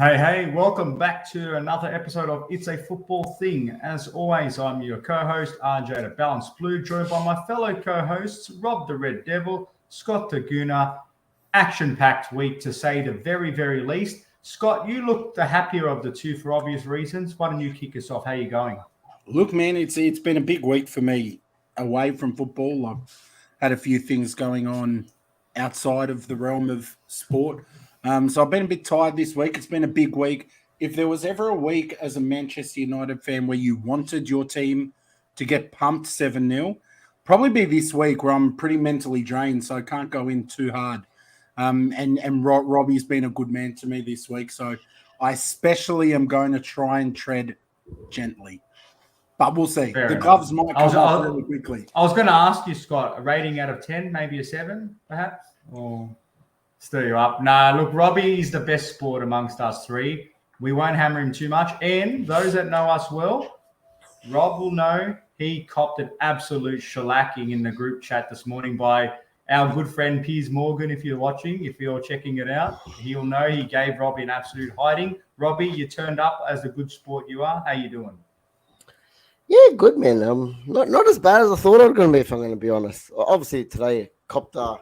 Hey, welcome back to another episode of It's a Football Thing. As always, I'm your co-host, RJ the Balanced Blue, joined by my fellow co-hosts, Rob the Red Devil, Scott the Gooner. Action-packed week, to say the very, very least. Scott, you look the happier of the two for obvious reasons. Why don't you kick us off? How are you going? Look, man, it's been a big week for me away from football. I've had a few things going on outside of the realm of sport. So I've been a bit tired this week. It's been a big week. If there was ever a week as a Manchester United fan where you wanted your team to get pumped 7-0, probably be this week where I'm pretty mentally drained, so I can't go in too hard. And Robbie's been a good man to me this week, so I especially am going to try and tread gently. But we'll see. Fair the enough. gloves might come off really quickly. I was going to ask you, Scott, a rating out of 10, maybe a 7, perhaps? Or stir you up? Nah, look, Robbie is the best sport amongst us three. We won't hammer him too much. And those that know us well, Rob will know he copped an absolute shellacking in the group chat this morning by our good friend Piers Morgan. If you're watching, if you're checking it out, he'll know he gave Robbie an absolute hiding. Robbie, you turned up as the good sport you are. How you doing? Yeah, good, man. Not as bad as I thought it was going to be, if I'm going to be honest. Obviously, today copped a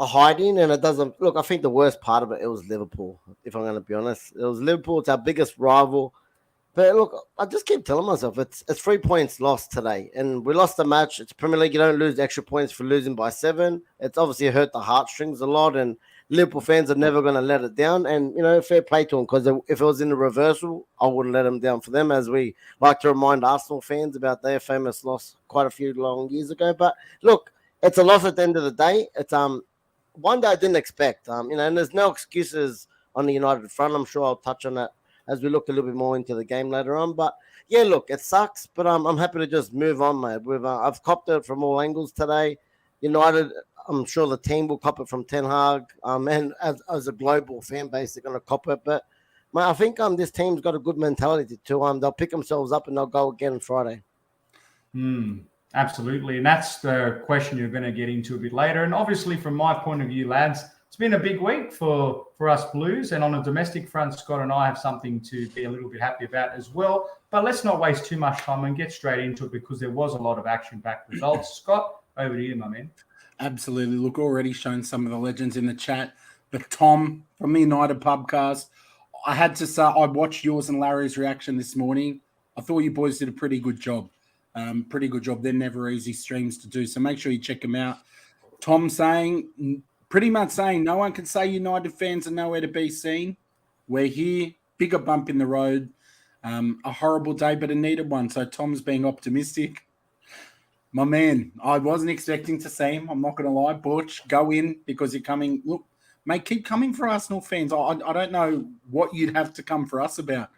hiding, and it doesn't look. I think the worst part of it was Liverpool. If I'm going to be honest, it was Liverpool. It's our biggest rival. But look, I just keep telling myself it's 3 points lost today, and we lost the match. It's Premier League. You don't lose extra points for losing by 7. It's obviously hurt the heartstrings a lot, and Liverpool fans are never going to let it down. And fair play to them, because if it was in the reversal, I wouldn't let them down for them. As we like to remind Arsenal fans about their famous loss quite a few long years ago. But look, it's a loss at the end of the day. It's one that I didn't expect. And there's no excuses on the United front. I'm sure I'll touch on that as we look a little bit more into the game later on. But yeah, look, it sucks, but I'm happy to just move on, mate. I've copped it from all angles today. United, I'm sure the team will cop it from Ten Hag, and as a global fan base, they're going to cop it. But mate, I think this team's got a good mentality too. They'll pick themselves up and they'll go again on Friday. Absolutely, and that's the question you're going to get into a bit later. And obviously, from my point of view, lads, it's been a big week for us Blues, and on a domestic front, Scott and I have something to be a little bit happy about as well. But let's not waste too much time and get straight into it, because there was a lot of action-packed results. Scott, over to you, my man. Absolutely. Look, already shown some of the legends in the chat. But Tom from the United Pubcast, I had to say, I watched yours and Larry's reaction this morning. I thought you boys did a pretty good job. They're never easy streams to do, so make sure you check them out. Tom pretty much saying no one can say United fans are nowhere to be seen. We're here, bigger bump in the road, a horrible day, but a needed one. So Tom's being optimistic. My man, I wasn't expecting to see him. I'm not going to lie. Butch, go in because you're coming. Look, mate, keep coming for Arsenal fans. I don't know what you'd have to come for us about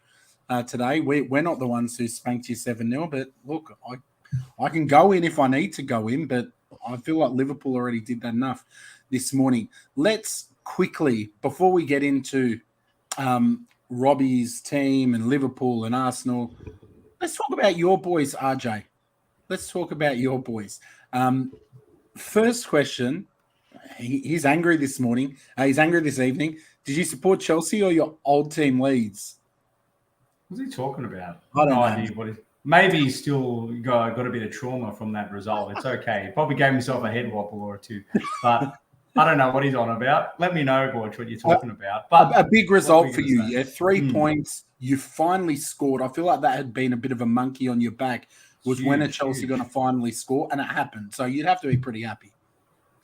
today. We're not the ones who spanked you 7-0, but look, I can go in if I need to go in, but I feel like Liverpool already did that enough this morning. Let's quickly, before we get into Robbie's team and Liverpool and Arsenal, let's talk about your boys, RJ. Let's talk about your boys. First question, he's angry this morning. He's angry this evening. Did you support Chelsea or your old team Leeds? What's he talking about? I don't know. Idea maybe he's still got a bit of trauma from that result. It's okay. He probably gave himself a head wobble or two. But I don't know what he's on about. Let me know, Borch, what you're talking about. But a big result for you. Yeah, 3 points. You finally scored. I feel like that had been a bit of a monkey on your back. When are Chelsea going to finally score? And it happened. So you'd have to be pretty happy.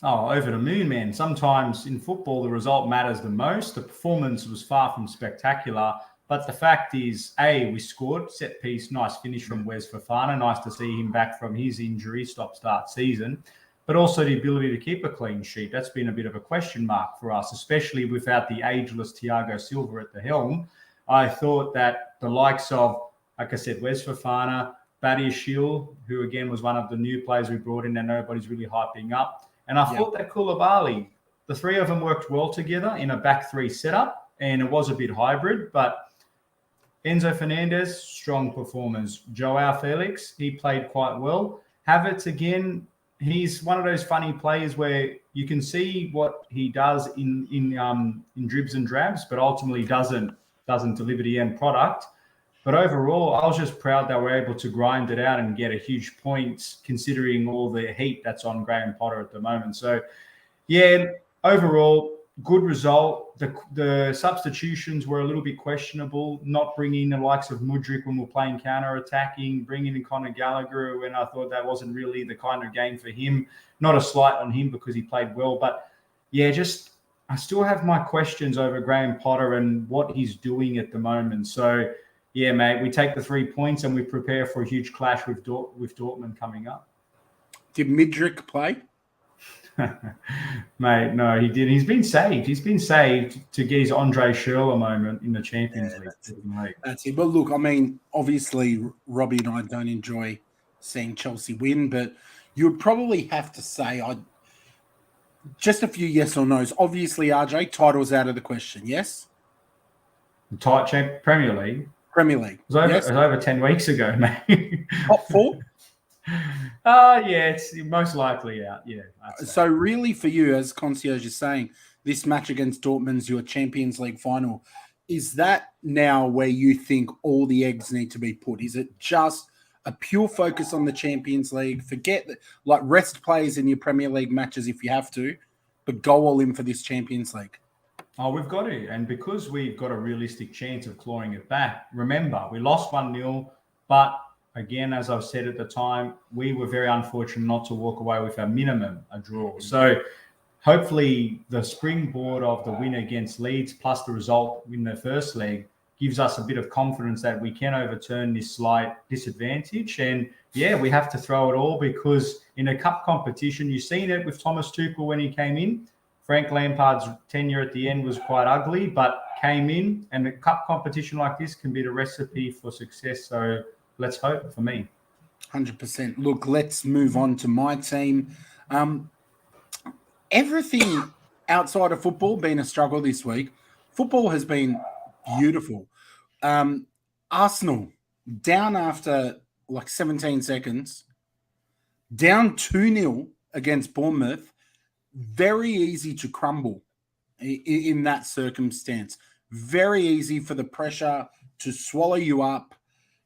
Oh, over the moon, man. Sometimes in football, the result matters the most. The performance was far from spectacular. But the fact is, we scored, set piece, nice finish from Wes Fofana. Nice to see him back from his injury, stop-start season. But also the ability to keep a clean sheet. That's been a bit of a question mark for us, especially without the ageless Thiago Silva at the helm. I thought that the likes of, like I said, Wes Fofana, Badiashile, who again was one of the new players we brought in that nobody's really hyping up. And I thought that Koulibaly, the three of them worked well together in a back three setup, and it was a bit hybrid, but Enzo Fernandez, strong performance. Joao Felix, he played quite well. Havertz, again, he's one of those funny players where you can see what he does in dribs and drabs, but ultimately doesn't doesn't deliver the end product. But overall, I was just proud that we're able to grind it out and get a huge point considering all the heat that's on Graham Potter at the moment. So, yeah, overall, good result. The substitutions were a little bit questionable, not bringing the likes of Mudryk when we're playing counter-attacking, bringing in Conor Gallagher when I thought that wasn't really the kind of game for him. Not a slight on him because he played well. But, yeah, I still have my questions over Graham Potter and what he's doing at the moment. So, yeah, mate, we take the 3 points and we prepare for a huge clash with Dortmund coming up. Did Mudryk play? Mate, no, he did. He's been saved. He's been saved to get his Andre Schürrle moment in the Champions League. That's it. But look, I mean, obviously, Robbie and I don't enjoy seeing Chelsea win, but you would probably have to say, just a few yes or no's. Obviously, RJ, title's out of the question, yes? Tight Premier League. It was over 10 weeks ago, mate. Top 4? Yeah, it's most likely out. Yeah. So really for you, as Concierge is saying, this match against Dortmund's your Champions League final. Is that now where you think all the eggs need to be put? Is it just a pure focus on the Champions League? Forget that, like, rest players in your Premier League matches if you have to, but go all in for this Champions League. Oh, we've got to. And because we've got a realistic chance of clawing it back, remember, we lost 1-0, but again, as I've said at the time, we were very unfortunate not to walk away with a minimum, a draw. So hopefully the springboard of the win against Leeds plus the result in the first leg gives us a bit of confidence that we can overturn this slight disadvantage. And yeah, we have to throw it all because in a cup competition, you've seen it with Thomas Tuchel when he came in. Frank Lampard's tenure at the end was quite ugly, but came in, and a cup competition like this can be the recipe for success. So let's hope for me. 100%. Look, let's move on to my team. Everything outside of football been a struggle this week. Football has been beautiful. Arsenal down after like 17 seconds, down 2-0 against Bournemouth. Very easy to crumble in that circumstance. Very easy for the pressure to swallow you up,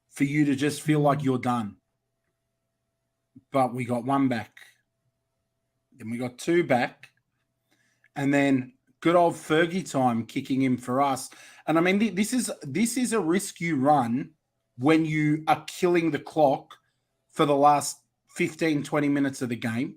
for you to just feel like you're done. But we got 1 back. Then we got 2 back. And then good old Fergie time kicking in for us. And I mean, this is a risk you run when you are killing the clock for the last 15, 20 minutes of the game,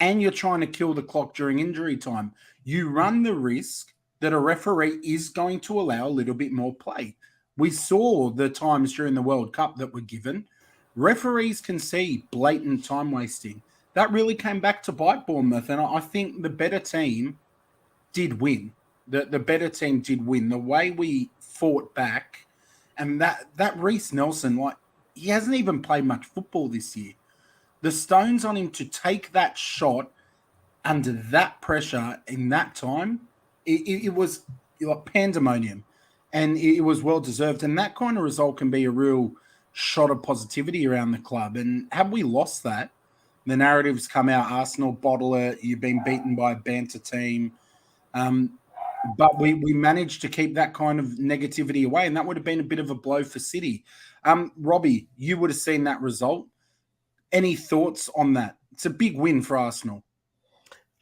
and you're trying to kill the clock during injury time. You run the risk that a referee is going to allow a little bit more play. We saw the times during the World Cup that were given. Referees can see blatant time wasting. That really came back to bite Bournemouth, and I think the better team did win. The better team did win. The way we fought back, and that Reece Nelson, like, he hasn't even played much football this year. The stones on him to take that shot under that pressure in that time, it was like pandemonium, and it was well deserved. And that kind of result can be a real shot of positivity around the club. And have we lost that, the narratives come out, Arsenal bottle it, you've been beaten by a banter team. But we managed to keep that kind of negativity away, and that would have been a bit of a blow for City. Robbie, you would have seen that result. Any thoughts on that? It's a big win for Arsenal.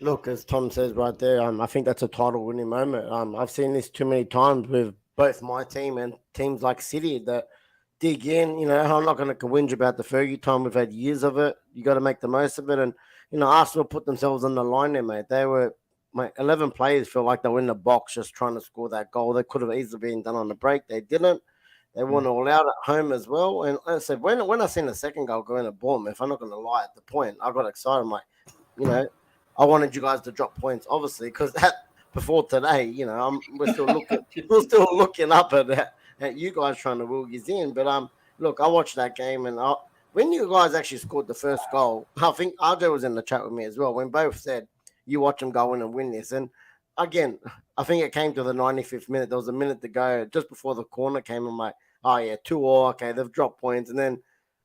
Look, as Tom says right there, I think that's a title-winning moment. I've seen this too many times with both my team and teams like City that dig in. You know, I'm not going to whinge about the Fergie time. We've had years of it. You got to make the most of it. And, you know, Arsenal put themselves on the line there, mate. They were, 11 players feel like they were in the box just trying to score that goal. They could have easily been done on the break. They didn't. They won all out at home as well. And I said, when I seen the second goal going to Bournemouth, I'm not going to lie, at the point, I got excited. I'm like, you know, I wanted you guys to drop points, obviously, because that before today, you know, we're still looking up at you guys trying to will you in. But look, I watched that game, and when you guys actually scored the first goal, I think RJ was in the chat with me as well. When both said, "You watch them go in and win this," and again, I think it came to the 95th minute. There was a minute to go just before the corner came. I'm like, oh yeah, 2-2. Okay, they've dropped points, and then.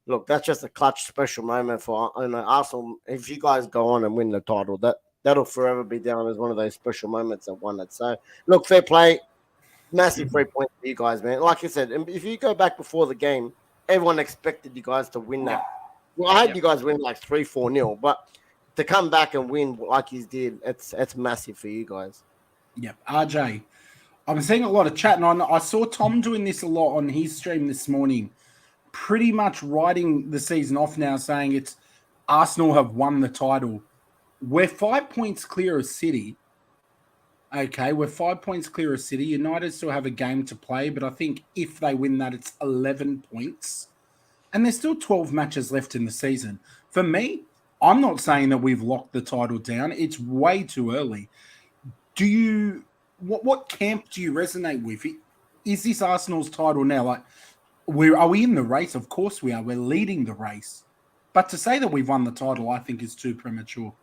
Look, that's just a clutch special moment for Arsenal. If you guys go on and win the title, that'll forever be down as one of those special moments that won it. So, look, fair play. Massive 3 points for you guys, man. Like I said, if you go back before the game, everyone expected you guys to win that. Well, I had you guys win like 3-4-0, but to come back and win like you did, it's massive for you guys. Yeah, RJ. I'm seeing a lot of chat, and I saw Tom doing this a lot on his stream this morning, pretty much writing the season off now, saying it's Arsenal have won the title. We're 5 points clear of City. Okay, we're 5 points clear of City. United still have a game to play, but I think if they win that, it's 11 points. And there's still 12 matches left in the season. For me, I'm not saying that we've locked the title down. It's way too early. What camp do you resonate with? Is this Arsenal's title now? Like, are we in the race? Of course we are. We're leading the race. But to say that we've won the title, I think is too premature.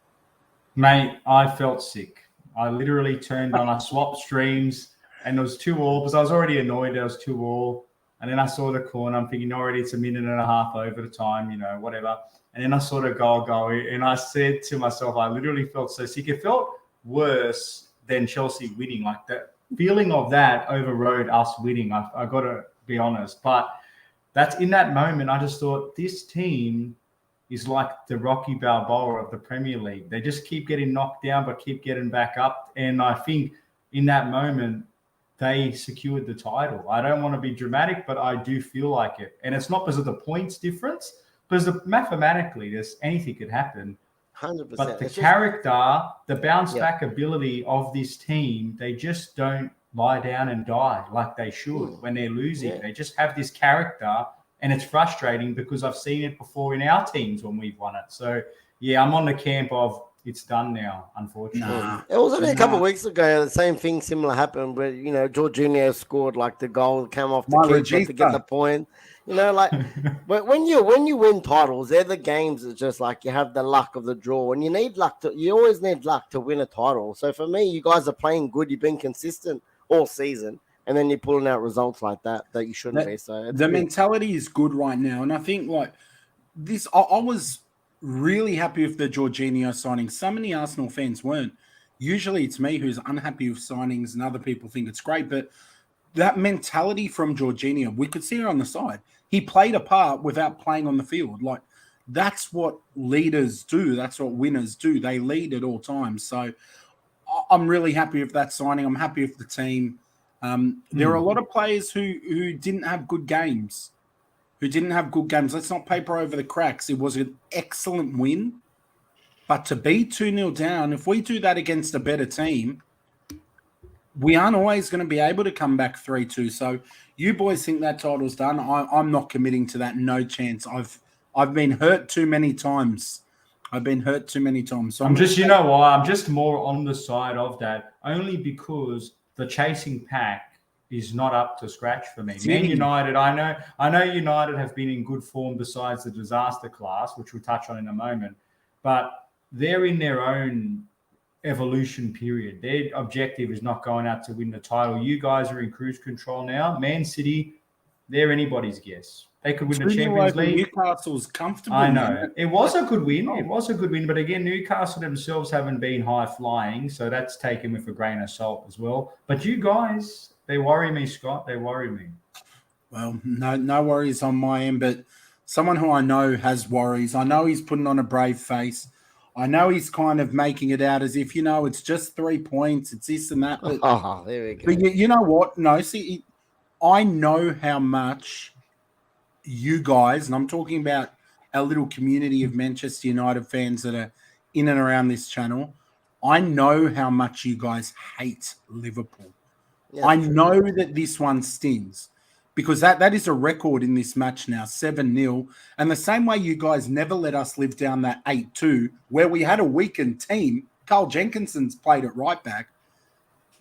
Mate, I felt sick. I literally turned on, I swapped streams, and it was 2-2 because I was already annoyed. It was 2-2. And then I saw the corner. I'm thinking, already it's a minute and a half over the time, whatever. And then I saw the goal go. And I said to myself, I literally felt so sick. It felt worse than Chelsea winning. Like, the feeling of that overrode us winning. I got to be honest. But that's in that moment, I just thought this team is like the Rocky Balboa of the Premier League. They just keep getting knocked down, but keep getting back up. And I think in that moment, they secured the title. I don't want to be dramatic, but I do feel like it. And it's not because of the points difference, because mathematically, anything could happen. 100%. But the character, the bounce back ability of this team, they just don't lie down and die like they should when they're losing. Yeah. They just have this character, and it's frustrating because I've seen it before in our teams when we've won it. So, yeah, I'm on the camp of it's done now, unfortunately. It was only a couple of weeks ago. The same thing similar happened where, Jorginho scored like the goal, came off the keeper to get the point. But when you win titles, they're the games that just like you have the luck of the draw, and you always need luck to win a title. So for me, you guys are playing good. You've been consistent all season, and then you're pulling out results like that you shouldn't be. So the mentality is good right now, and I think like this, I was really happy with the Jorginho signing. So many Arsenal fans weren't. Usually it's me who's unhappy with signings, and other people think it's great. But that mentality from Jorginho, we could see it on the side. He played a part without playing on the field. Like, that's what leaders do. That's what winners do. They lead at all times. So I'm really happy with that signing. I'm happy with the team. There are a lot of players who didn't have good games. Let's not paper over the cracks. It was an excellent win. But to be 2-0 down, if we do that against a better team, we aren't always going to be able to come back 3-2. So you boys think that title's done. I'm not committing to that. No chance. I've been hurt too many times. So I'm just, you know why? I'm just more on the side of that, only because the chasing pack is not up to scratch for me. Man United, I know United have been in good form besides the disaster class, which we'll touch on in a moment, but they're in their own evolution period. Their objective is not going out to win the title. You guys are in cruise control now. Man City, they're anybody's guess. They could win the Champions League. Newcastle's comfortable. I know. It was a good win. But again, Newcastle themselves haven't been high flying, so that's taken with a grain of salt as well. But you guys, they worry me, Scott. They worry me. Well, no worries on my end, but someone who I know has worries. I know he's putting on a brave face. I know he's kind of making it out as if, it's just 3 points, it's this and that. But, there we go. But you know what? No, see, I know how much you guys, and I'm talking about our little community of Manchester United fans that are in and around this channel, I know how much you guys hate Liverpool. Yeah, I know that this one stings because that is a record in this match now, 7-0. And the same way you guys never let us live down that 8-2, where we had a weakened team, Carl Jenkinson's played at right back,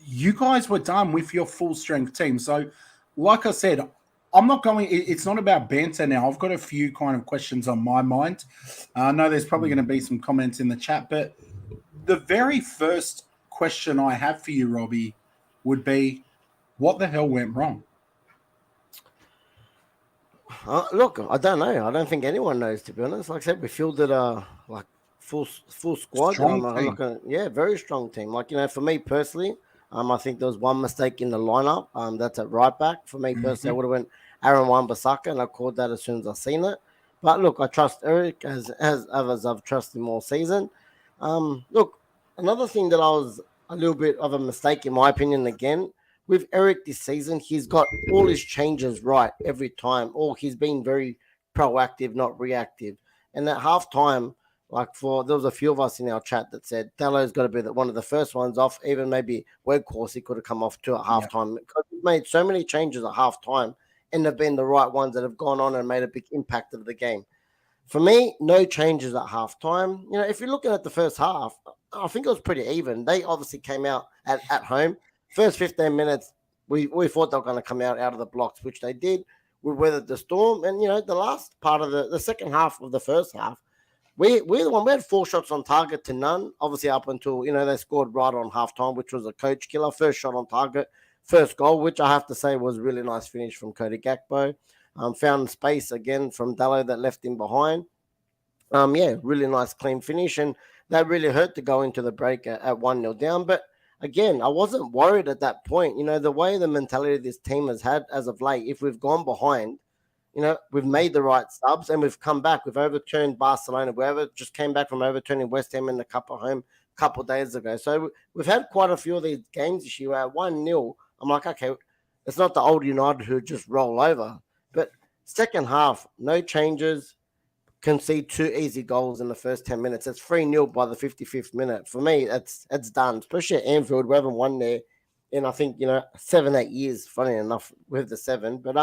you guys were done with your full-strength team. So, like I said, it's not about banter now. I've got a few kind of questions on my mind. I know there's probably going to be some comments in the chat, but the very first question I have for you, Robbie, would be, what the hell went wrong? Look, I don't know. I don't think anyone knows, to be honest. Like I said, we fielded a full squad. Very strong team. Like, for me personally, I think there was one mistake in the lineup. That's at right back. For me personally, I would have went Aaron Wan-Bissaka, and I called that as soon as I seen it. But look, I trust Eric as others I've trusted him all season. Look, another thing that I was a little bit of a mistake in my opinion again with Eric this season, he's got all his changes right every time, or he's been very proactive, not reactive. And at halftime, there was a few of us in our chat that said Dallo's got to be one of the first ones off. Even maybe Weghorst, he could have come off too at halftime because he's made so many changes at halftime, and they've been the right ones that have gone on and made a big impact of the game. For me, no changes at halftime. You know, if you're looking at the first half, I think it was pretty even. They obviously came out at home. First 15 minutes, we thought they were going to come out of the blocks, which they did. We weathered the storm. And, you know, the last part of the second half of the first half, we're the one. We had 4 shots on target to none, obviously up until, you know, they scored right on halftime, which was a coach killer. First shot on target, first goal, which I have to say was a really nice finish from Cody Gakpo. Found space again from Dallo that left him behind. Really nice clean finish. And that really hurt to go into the break at 1-0 down. But again, I wasn't worried at that point. You know, the way the mentality this team has had as of late, if we've gone behind, you know, we've made the right subs and we've come back. We've overturned Barcelona. We just came back from overturning West Ham in the Cup at home a couple of days ago. So we've had quite a few of these games this year at 1-0. I'm like, okay, it's not the old United who just roll over. But second half, no changes. Concede 2 easy goals in the first 10 minutes. It's 3-0 by the 55th minute. For me, it's done. Especially at Anfield, we haven't won there in, I think, 7-8 years, funny enough, with the 7. But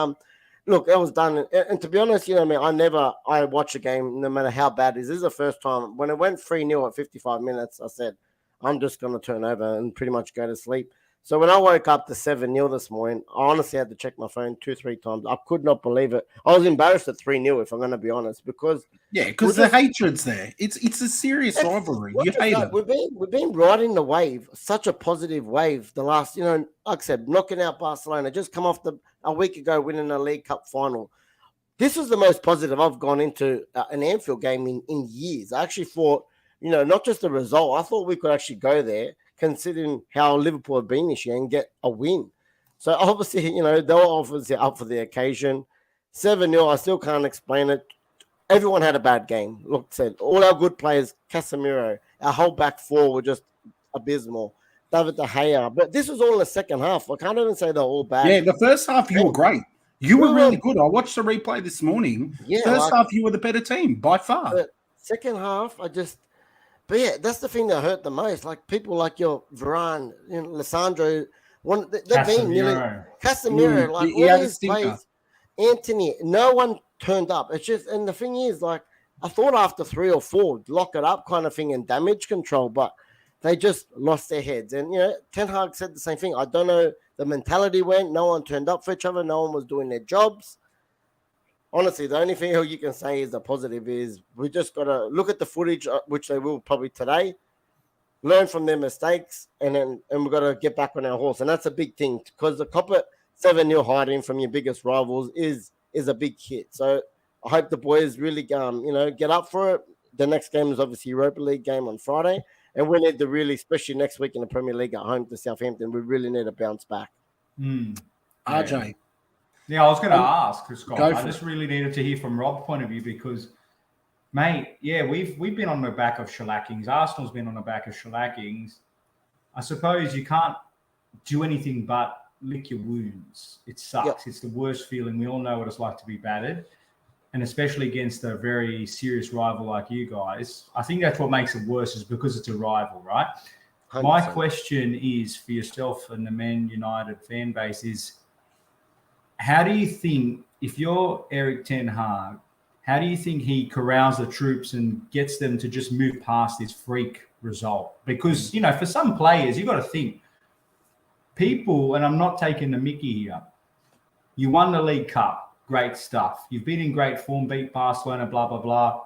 look, it was done. And to be honest, I watch a game no matter how bad it is. This is the first time. When it went 3-0 at 55 minutes, I said, I'm just going to turn over and pretty much go to sleep. So when I woke up to 7-0 this morning, I honestly had to check my phone 2-3 times. I could not believe it. I was embarrassed at 3-0, if I'm going to be honest, because the hatred's there. It's a serious rivalry. You hate it. We've been riding the wave, such a positive wave. The last, like I said, knocking out Barcelona, just come off a week ago winning a League Cup final. This was the most positive I've gone into an Anfield game in years. I actually thought, not just the result. I thought we could actually go there, considering how Liverpool have been this year, and get a win. So obviously, they were obviously up for the occasion. 7-0, I still can't explain it. Everyone had a bad game. Look, said all our good players, Casemiro, our whole back 4 were just abysmal. David De Gea. But this was all in the second half. I can't even say they're all bad. Yeah, the first half you were great. You were really good. I watched the replay this morning. Yeah, first half you were the better team by far. Second half, But yeah, that's the thing that hurt the most. Like people like your Varane, Lissandro, they've been nearly Casemiro, like all these players, Anthony, no one turned up. It's just, and the thing is, like, I thought after 3 or 4, lock it up kind of thing and damage control, but they just lost their heads. And, Ten Hag said the same thing. I don't know, the mentality went, no one turned up for each other, no one was doing their jobs. Honestly, the only thing you can say is the positive is we just got to look at the footage, which they will probably today, learn from their mistakes, and we've got to get back on our horse. And that's a big thing because the Copper 7-0 hiding from your biggest rivals is a big hit. So I hope the boys really, get up for it. The next game is obviously Europa League game on Friday. And we need to really, especially next week in the Premier League at home to Southampton, we really need to bounce back. RJ. Yeah, I was going to ask, Scott. I just really needed to hear from Rob's point of view because, mate, we've been on the back of shellackings. Arsenal's been on the back of shellackings. I suppose you can't do anything but lick your wounds. It sucks. Yep. It's the worst feeling. We all know what it's like to be battered, and especially against a very serious rival like you guys. I think that's what makes it worse is because it's a rival, right? 100%. My question is for yourself and the Man United fan base is, how do you think, if you're Eric Ten Hag, how do you think he corrals the troops and gets them to just move past this freak result? Because, for some players, you've got to think, people, and I'm not taking the mickey here, you won the League Cup, great stuff. You've been in great form, beat Barcelona, blah, blah, blah.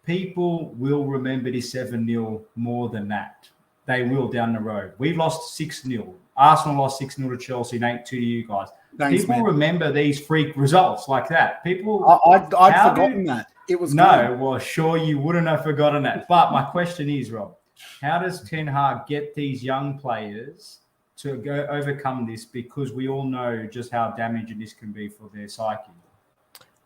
People will remember this 7-0 more than that. They will down the road. We've lost 6-0. Arsenal lost 6-0 to Chelsea and 8-2 to you guys. Thanks, people man. Remember these freak results like that. People, I'd forgotten that. It was good. Well, sure you wouldn't have forgotten that. But my question is, Rob, how does Ten Hag get these young players to overcome this, because we all know just how damaging this can be for their psyche.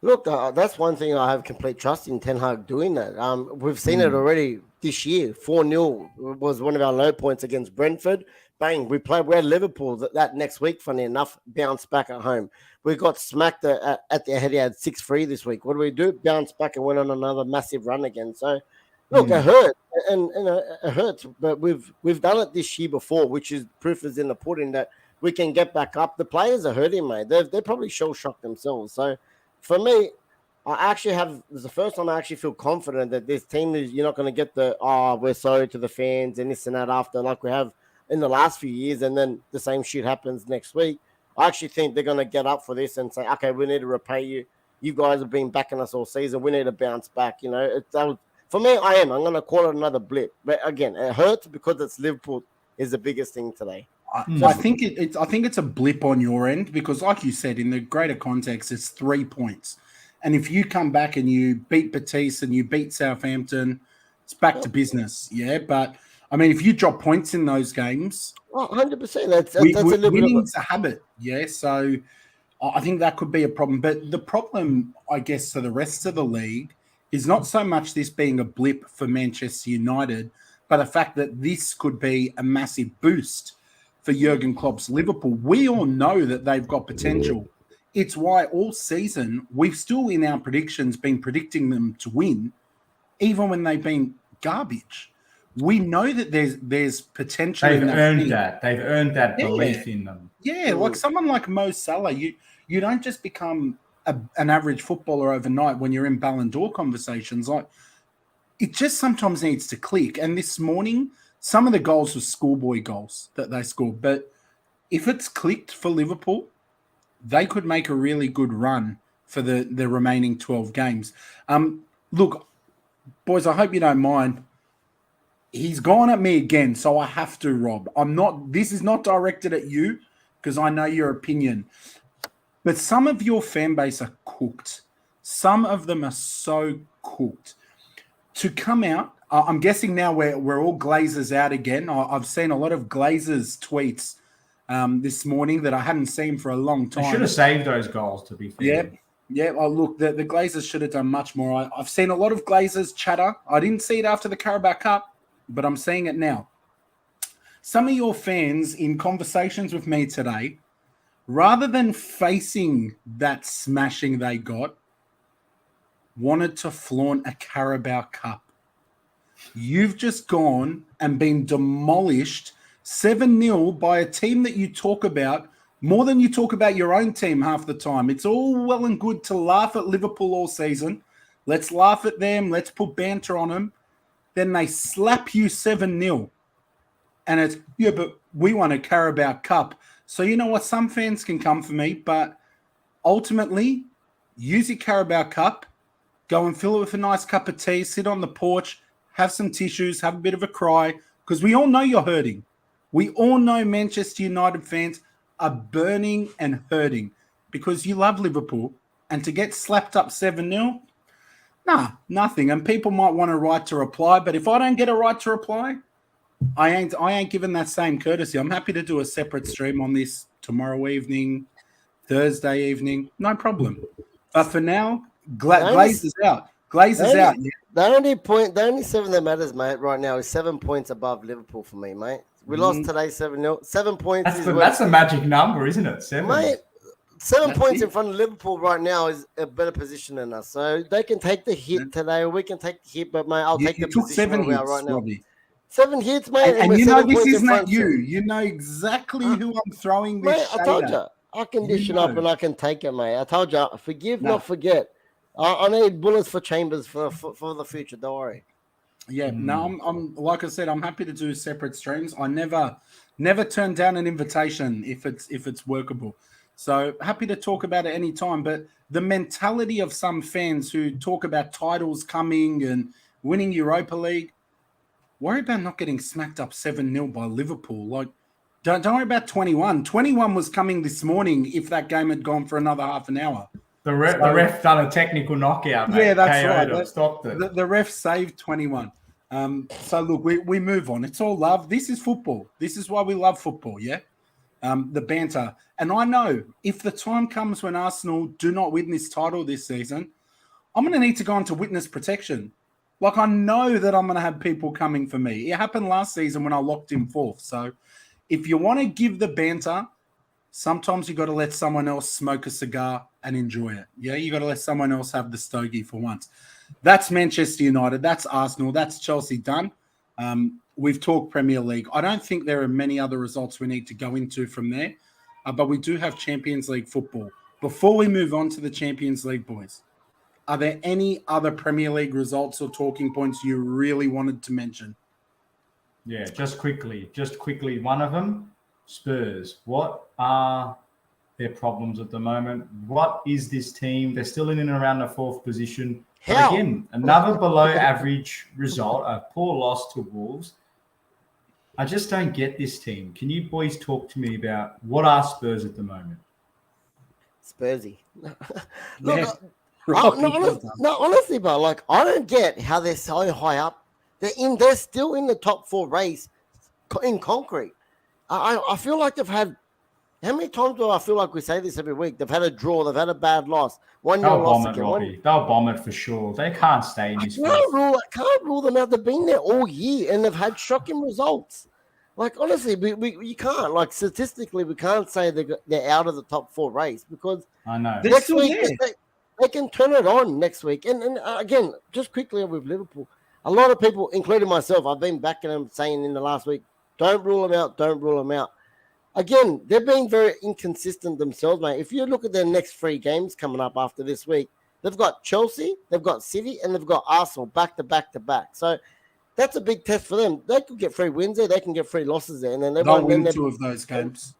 Look, that's one thing I have complete trust in Ten Hag doing that. We've seen it already this year. 4-0 was one of our low points against Brentford. Bang, we had Liverpool that next week, funny enough, bounced back at home. We got smacked at the Etihad 6-3 this week. What do we do? Bounce back and went on another massive run again. So, look, it hurts, and it hurts, but we've done it this year before, which is proof is in the pudding that we can get back up. The players are hurting, mate. They're probably shell-shocked themselves. So, for me, this is the first time I actually feel confident that this team you're not going to get we're sorry to the fans and this and that after, like we have in the last few years, and then the same shit happens next week. I actually think they're going to get up for this and say, okay, we need to repay you. You guys have been backing us all season. We need to bounce back. You know, for me, I'm going to call it another blip. But again, it hurts because it's Liverpool is the biggest thing today. I think it's a blip on your end because, like you said, in the greater context, it's 3 points. And if you come back and you beat Betis and you beat Southampton, it's back to business. Yeah, but I mean, if you drop points in those games, 100%. That's a little winning's a habit. Yeah, so I think that could be a problem. But the problem, I guess, for the rest of the league is not so much this being a blip for Manchester United, but the fact that this could be a massive boost for Jurgen Klopp's Liverpool. We all know that they've got potential. It's why all season we've still in our predictions been predicting them to win, even when they've been garbage. We know that there's potential. They've earned that belief in them. Yeah, like someone like Mo Salah, you don't just become an average footballer overnight when you're in Ballon d'Or conversations. Like, it just sometimes needs to click. And this morning, some of the goals were schoolboy goals that they scored. But if it's clicked for Liverpool, they could make a really good run for the remaining 12 games. Look, boys, I hope you don't mind. He's gone at me again, so I have to, Rob. This is not directed at you because I know your opinion. But some of your fan base are cooked. Some of them are so cooked. To come out, I'm guessing now we're all Glazers out again. I've seen a lot of Glazers tweets this morning that I hadn't seen for a long time. They should have saved those goals, to be fair. Yeah. Oh, look, the Glazers should have done much more. I've seen a lot of Glazers chatter. I didn't see it after the Carabao Cup, but I'm seeing it now. Some of your fans in conversations with me today, rather than facing that smashing they got, wanted to flaunt a Carabao Cup. You've just gone and been demolished 7-0 by a team that you talk about more than you talk about your own team half the time. It's all well and good to laugh at Liverpool all season. Let's laugh at them. Let's put banter on them. Then they slap you 7-0. And it's, yeah, but we won a Carabao Cup. So you know what? Some fans can come for me, but ultimately, use your Carabao Cup, go and fill it with a nice cup of tea, sit on the porch, have some tissues, have a bit of a cry, because we all know you're hurting. We all know Manchester United fans are burning and hurting because you love Liverpool. And to get slapped up 7-0, nothing. And people might want a right to reply, but if I don't get a right to reply, I ain't given that same courtesy. I'm happy to do a separate stream on this tomorrow evening, Thursday evening, no problem. But for now, Glazers out. Glazers out. Yeah. The only 7 that matters, mate, right now is 7 points above Liverpool for me, mate. We lost today 7-0. 7 points. That's a magic number, isn't it? 7. Mate, 7 points in front of Liverpool right now is a better position than us. So they can take the hit today, or we can take the hit, but, mate, I'll take the position where we are right now. Robbie. 7 hits, mate. And you know this is not you. You know exactly who I'm throwing this mate, I told you. I can dish it up and I can take it, mate. I told you. Forgive, not forget. I need bullets for Chambers for the future. Don't worry. Yeah, no, I'm like I said, I'm happy to do separate streams. I never turn down an invitation if it's workable. So happy to talk about it anytime. But the mentality of some fans who talk about titles coming and winning Europa League, worry about not getting smacked up 7-0 by Liverpool. Like, don't worry about 21. 21 was coming this morning if that game had gone for another half an hour. The ref done a technical knockout, mate. Yeah, that's KO'd right. Stopped it. The ref saved 21. So, look, we move on. It's all love. This is football. This is why we love football, yeah? the banter. And I know if the time comes when Arsenal do not win this title this season, I'm going to need to go into witness protection. Like, I know that I'm going to have people coming for me. It happened last season when I locked in fourth. So if you want to give the banter, sometimes you got to let someone else smoke a cigar and enjoy it. Yeah, you got to let someone else have the stogie for once. That's Manchester United. That's Arsenal. That's Chelsea done. We've talked Premier League. I don't think there are many other results we need to go into from there, but we do have Champions League football. Before we move on to the Champions League, boys, are there any other Premier League results or talking points you really wanted to mention? Yeah, just quickly, one of them, Spurs. What are their problems at the moment? What is this team? They're still in and around the fourth position. But again, another below average result, a poor loss to Wolves. I just don't get this team. Can you boys talk to me about what are Spurs at the moment? Spursy. Yeah. Honestly, but like, I don't get how they're so high up. They're still in the top 4 race in concrete. I feel like they've had. How many times do I feel like we say this every week? They've had a draw. They've had a bad loss. They'll bomb it, Robbie. They'll bomb it for sure. They can't stay in this. I can't rule them out. They've been there all year and they've had shocking results. Like, honestly, you can't. Like, statistically, we can't say they're out of the top 4 race because I know next week they can turn it on next week. And again, just quickly with Liverpool, a lot of people, including myself, I've been backing them, saying in the last week, don't rule them out. Don't rule them out. Again, they've been very inconsistent themselves, mate. If you look at their next 3 games coming up after this week, they've got Chelsea, they've got City, and they've got Arsenal back to back to back. So that's a big test for them. They could get 3 wins there, they can get 3 losses there, and then they'll win 2 of those games.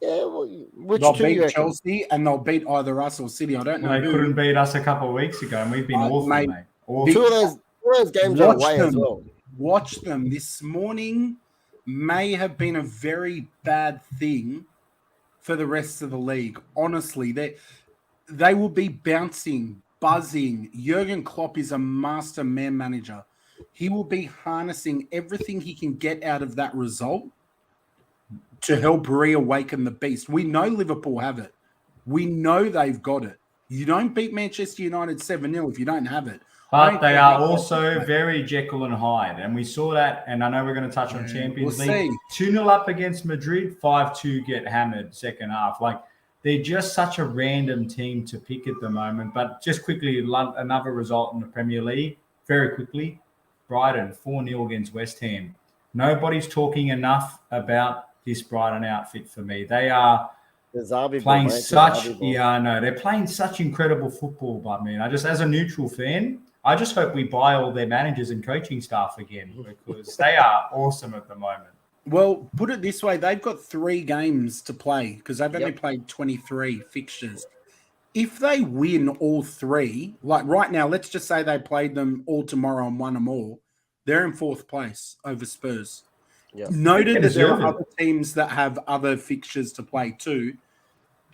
Yeah, well, they'll beat Chelsea and they'll beat either us or City. I don't know. They couldn't beat us a couple of weeks ago, and we've been awful, mate. Awful. 2 of those games are away as well. Watch them. This morning may have been a very bad thing for the rest of the league. Honestly, they will be bouncing, buzzing. Jurgen Klopp is a master man manager. He will be harnessing everything he can get out of that result to help reawaken the beast. We know Liverpool have it. We know they've got it. You don't beat Manchester United 7-0 if you don't have it. But they are also very Jekyll and Hyde. And we saw that, and I know we're going to touch on Champions League. 2-0 up against Madrid, 5-2 get hammered second half. Like, they're just such a random team to pick at the moment. But just quickly, another result in the Premier League, very quickly. Brighton, 4-0 against West Ham. Nobody's talking enough about this Brighton outfit for me. They are playing they're playing such incredible football. But, man, I just, as a neutral fan, I just hope we buy all their managers and coaching staff again because they are awesome at the moment. Well, put it this way, they've got 3 games to play because they've only played 23 fixtures. If they win all 3, like right now, let's just say they played them all tomorrow and won them all, they're in 4th place over Spurs. Yep. Noted that there are other teams that have other fixtures to play too.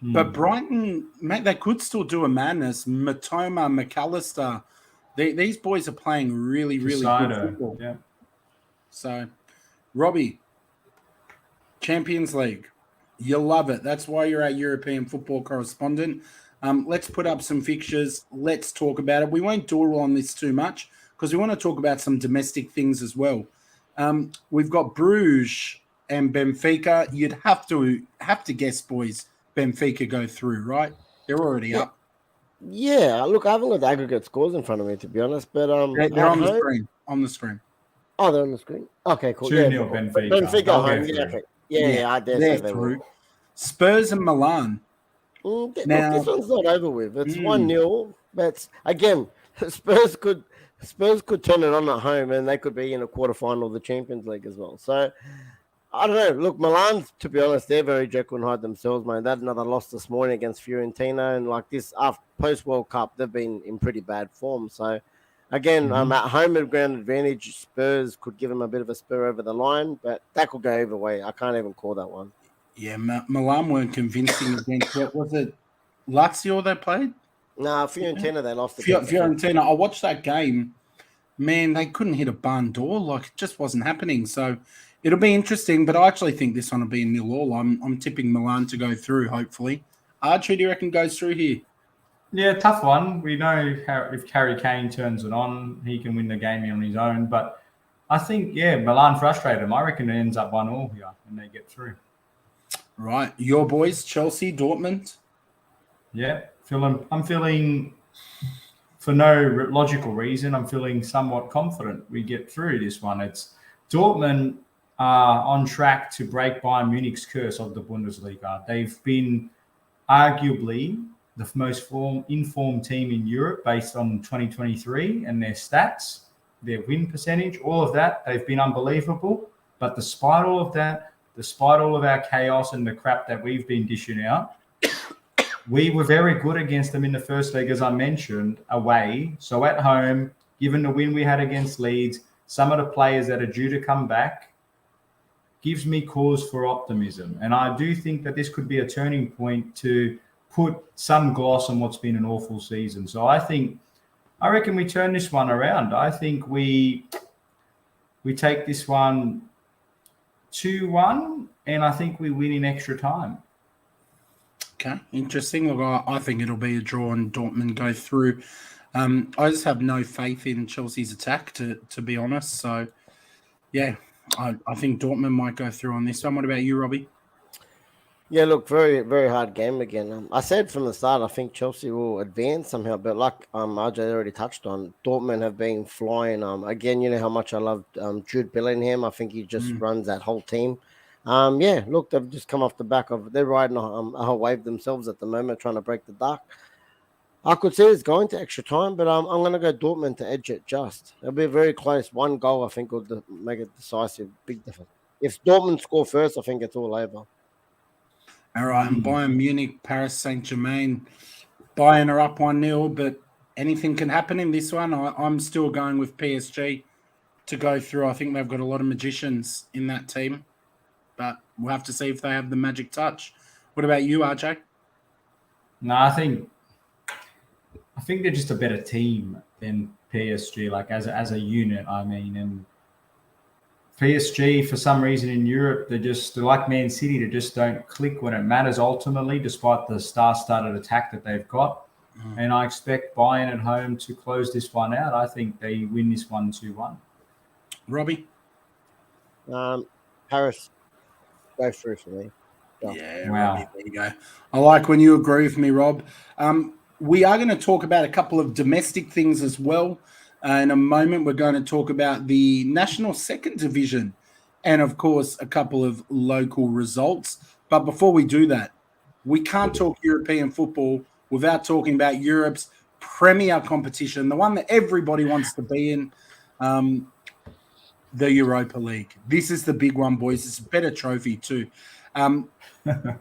But Brighton, mate, they could still do a madness. Matoma, McAllister, these boys are playing really, really good football. Yeah. So, Robbie, Champions League, you love it. That's why you're our European football correspondent. Let's put up some fixtures. Let's talk about it. We won't dawdle on this too much because we want to talk about some domestic things as well. We've got Bruges and Benfica. You'd have to guess, boys, Benfica go through, right? They're already up. Yeah, look, I haven't got the aggregate scores in front of me, to be honest, but they're on the screen. On the screen. Oh, they're on the screen. Okay, cool. 2-0 Benfica. Benfica home. Yeah, okay. Yeah, I dare say they through. Spurs and Milan. Now, this one's not over with. It's 1-0. But again, Spurs could turn it on at home, and they could be in a quarterfinal of the Champions League as well. So I don't know. Look, Milan, to be honest, they're very Jekyll and Hyde themselves, man. They had another loss this morning against Fiorentina, and like this after post-World Cup, they've been in pretty bad form. So again, at home at ground advantage, Spurs could give them a bit of a spur over the line, but that could go either way. I can't even call that one. Yeah, Milan weren't convincing against what was it? Lazio they played? No, Fiorentina they lost. Fiorentina. I watched that game. Man, they couldn't hit a barn door. Like, it just wasn't happening. So It'll be interesting, but I actually think this one will be a 0-0. I'm tipping Milan to go through, hopefully. Archie, do you reckon goes through here? Yeah, tough one. We know how if Harry Kane turns it on, he can win the game on his own. But I think, Milan frustrated him. I reckon it ends up 1-1 here and they get through. Right. Your boys, Chelsea, Dortmund? Yeah, I'm feeling, for no logical reason, I'm feeling somewhat confident we get through this one. It's Dortmund are on track to break Bayern Munich's curse of the Bundesliga. They've been arguably the most informed team in Europe based on 2023 and their stats, their win percentage, all of that. They've been unbelievable. But despite all of that, despite all of our chaos and the crap that we've been dishing out, we were very good against them in the first leg, as I mentioned, away. So at home, given the win we had against Leeds, some of the players that are due to come back, gives me cause for optimism. And I do think that this could be a turning point to put some gloss on what's been an awful season. So I reckon we turn this one around. I think we take this one 2-1, and I think we win in extra time. Okay, interesting. Look, I think it'll be a draw and Dortmund go through. I just have no faith in Chelsea's attack, to be honest. So, yeah, I think Dortmund might go through on this one. What about you, Robbie? Yeah, look, very, very hard game again. I said from the start, I think Chelsea will advance somehow, but like RJ already touched on, Dortmund have been flying. Again, you know how much I love Jude Bellingham. I think he just runs that whole team. Yeah, look, they've just come off the back of, they're riding a wave themselves at the moment, trying to break the duck. I could see it's going to extra time, but I'm going to go Dortmund to edge it just. It'll be very close. One goal, I think, will make it decisive, big difference. If Dortmund score first, I think it's all over. All right, and Bayern Munich, Paris Saint-Germain. Bayern are up 1-0, but anything can happen in this one. I'm still going with PSG to go through. I think they've got a lot of magicians in that team, but we'll have to see if they have the magic touch. What about you, RJ? No, I think they're just a better team than PSG, like as a unit, I mean. And PSG, for some reason in Europe, they're like Man City. They just don't click when it matters ultimately, despite the star-studded attack that they've got. And I expect Bayern at home to close this one out. I think they win this one 2-1. Robbie? Paris, go through for me. Yeah, wow. Robbie, there you go. I like when you agree with me, Rob. We are going to talk about a couple of domestic things as well. In a moment, we're going to talk about the National Second Division and, of course, a couple of local results. But before we do that, we can't talk European football without talking about Europe's premier competition, the one that everybody wants to be in, the Europa League. This is the big one, boys. It's a better trophy too.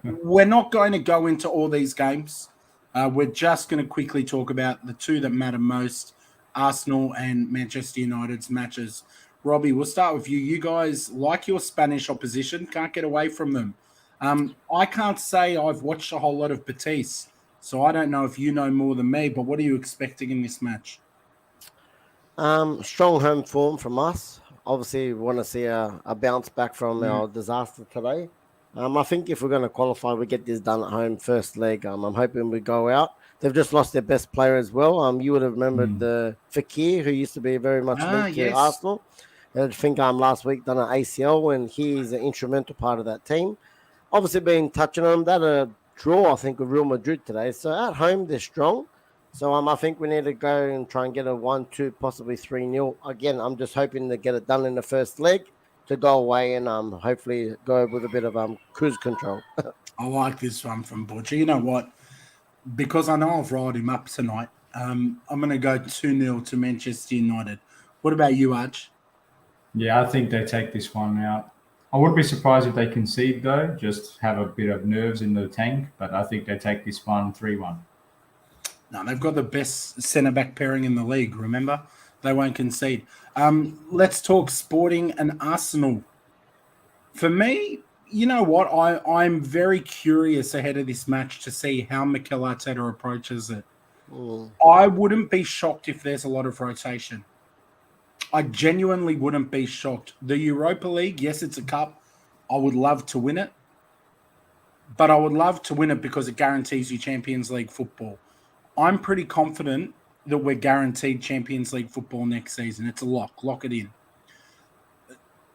We're not going to go into all these games. We're just going to quickly talk about the two that matter most, Arsenal and Manchester United's matches. Robbie, we'll start with you. You guys like your Spanish opposition, can't get away from them. I can't say I've watched a whole lot of Betis, so I don't know if you know more than me, but what are you expecting in this match? Strong home form from us. Obviously, we want to see a bounce back from our disaster today. I think if we're going to qualify, we get this done at home first leg. I'm hoping we go out. They've just lost their best player as well. You would have remembered the Fekir, who used to be very much linked to Arsenal. I think last week done an ACL, and he's an instrumental part of that team. Obviously, been touching on them. That a draw, I think, with Real Madrid today. So at home, they're strong. So I think we need to go and try and get a 1-2, possibly 3-0. Again, I'm just hoping to get it done in the first leg to go away and hopefully go with a bit of cruise control. I like this one from Butcher. You know what? Because I know I've riled him up tonight, I'm going to go 2-0 to Manchester United. What about you, Arch? Yeah, I think they take this one out. I wouldn't be surprised if they concede, though, just have a bit of nerves in the tank, but I think they take this one 3-1. No, they've got the best centre-back pairing in the league, remember? They won't concede. Let's talk Sporting and Arsenal. For me, you know what? I'm very curious ahead of this match to see how Mikel Arteta approaches it. I wouldn't be shocked if there's a lot of rotation. I genuinely wouldn't be shocked. The Europa League, yes, it's a cup. I would love to win it. But I would love to win it because it guarantees you Champions League football. I'm pretty confident that we're guaranteed Champions League football next season. It's a lock. Lock it in.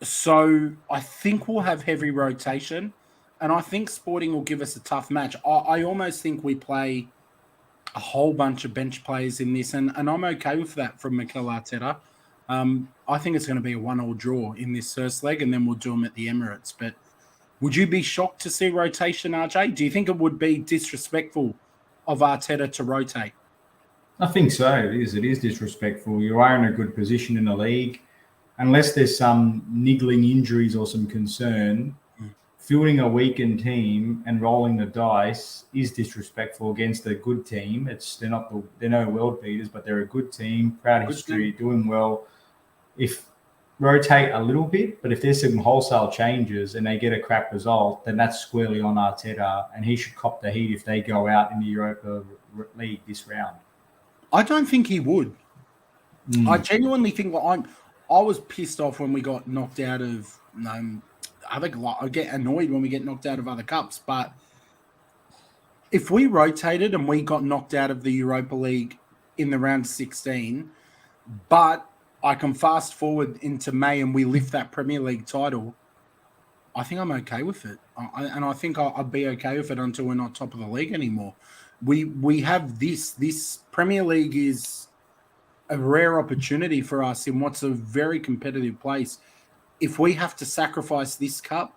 So I think we'll have heavy rotation, and I think Sporting will give us a tough match. I almost think we play a whole bunch of bench players in this, and I'm okay with that from Mikel Arteta. I think it's going to be a 1-1 draw in this first leg, and then we'll do them at the Emirates. But would you be shocked to see rotation, RJ? Do you think it would be disrespectful of Arteta to rotate? I think so. It is disrespectful. You are in a good position in the league. Unless there's some niggling injuries or some concern, fielding a weakened team and rolling the dice is disrespectful against a good team. They're no world beaters, but they're a good team, proud history, doing well. If rotate a little bit, but if there's some wholesale changes and they get a crap result, then that's squarely on Arteta, and he should cop the heat if they go out in the Europa League this round. I don't think he would. I genuinely think I was pissed off when we got knocked out of I get annoyed when we get knocked out of other cups, but if we rotated and we got knocked out of the Europa League in the round 16, but I can fast forward into May and we lift that Premier League title, I think I'm okay with it. And I think I'd be okay with it until we're not top of the league anymore. We have this Premier League is a rare opportunity for us in what's a very competitive place. If we have to sacrifice this cup,